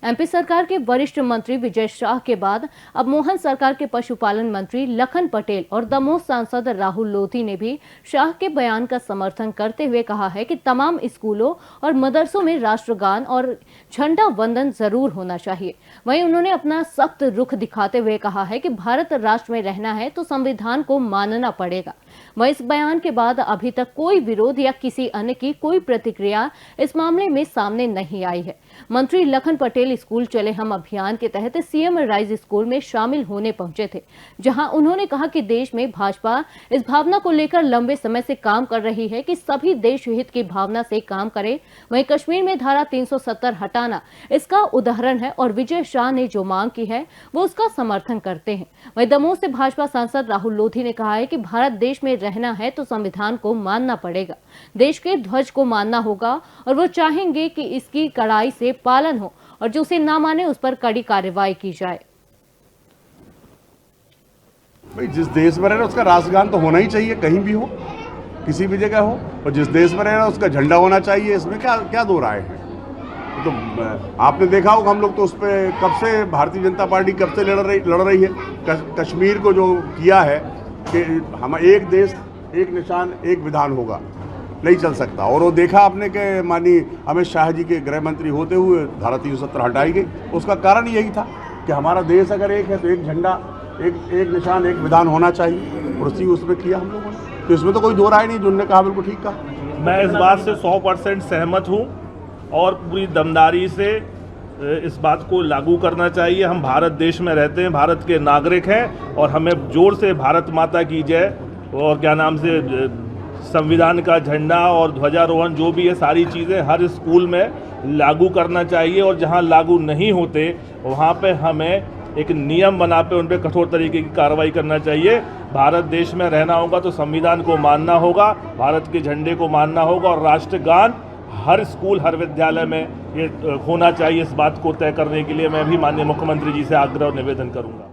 MP सरकार के वरिष्ठ मंत्री विजय शाह के बाद अब मोहन सरकार के पशुपालन मंत्री लखन पटेल और दमोह सांसद राहुल लोधी ने भी शाह के बयान का समर्थन करते हुए कहा है कि तमाम स्कूलों और मदरसों में राष्ट्रगान और झंडा वंदन जरूर होना चाहिए। वहीं उन्होंने अपना सख्त रुख दिखाते हुए कहा है कि भारत राष्ट्र में रहना है तो संविधान को मानना पड़ेगा। वहीं इस बयान के बाद अभी तक कोई विरोध या किसी अन्य की कोई प्रतिक्रिया इस मामले में सामने नहीं आई है। मंत्री लखन पटेल स्कूल चले हम अभियान के तहत सीएम राइज स्कूल में शामिल होने पहुंचे थे, जहां उन्होंने कहा कि देश में भाजपा इस भावना को लेकर लंबे समय से काम कर रही है कि सभी देश हित की भावना से काम करे। वहीं कश्मीर में धारा 370 हटाना इसका उदाहरण है और विजय शाह ने जो मांग की है वो उसका समर्थन करते हैं। वहीं दमोह से भाजपा सांसद राहुल लोधी ने कहा है कि भारत देश में रहना है तो संविधान को मानना पड़ेगा, देश के ध्वज को मानना होगा और वो चाहेंगे कि इसकी कड़ाई से पालन हो और जो उसे ना माने उस पर कड़ी कार्रवाई की जाए। भाई जिस देश में रहना उसका राष्ट्रगान तो होना ही चाहिए, कहीं भी हो, किसी भी जगह हो, और जिस देश में रहना उसका झंडा होना चाहिए। इसमें क्या दो राय है? तो आपने देखा होगा, हम लोग तो उस पर कब से भारतीय जनता पार्टी कब से लड़ रही है। कश्मीर को जो किया है कि हम एक देश एक निशान एक विधान होगा, नहीं चल सकता। और वो देखा आपने कि माननीय अमित शाह जी के गृह मंत्री होते हुए धारा 370 हटाई गई। उसका कारण यही था कि हमारा देश अगर एक है तो एक झंडा एक निशान एक विधान होना चाहिए, और उसी उसमें किया हम लोगों ने। तो इसमें तो कोई दो राय नहीं, जो उन्होंने कहा बिल्कुल ठीक कहा। मैं इस बात से 100% सहमत हूँ और पूरी दमदारी से इस बात को लागू करना चाहिए। हम भारत देश में रहते हैं, भारत के नागरिक हैं, और हमें जोर से भारत माता की जय और क्या नाम से संविधान का झंडा और ध्वजारोहण जो भी है, सारी चीज़ें हर स्कूल में लागू करना चाहिए। और जहां लागू नहीं होते वहां पे हमें एक नियम बना पे उन पर कठोर तरीके की कार्रवाई करना चाहिए। भारत देश में रहना होगा तो संविधान को मानना होगा, भारत के झंडे को मानना होगा, और राष्ट्रगान हर स्कूल हर विद्यालय में ये होना चाहिए। इस बात को तय करने के लिए मैं भी माननीय मुख्यमंत्री जी से आग्रह और निवेदन करूँगा।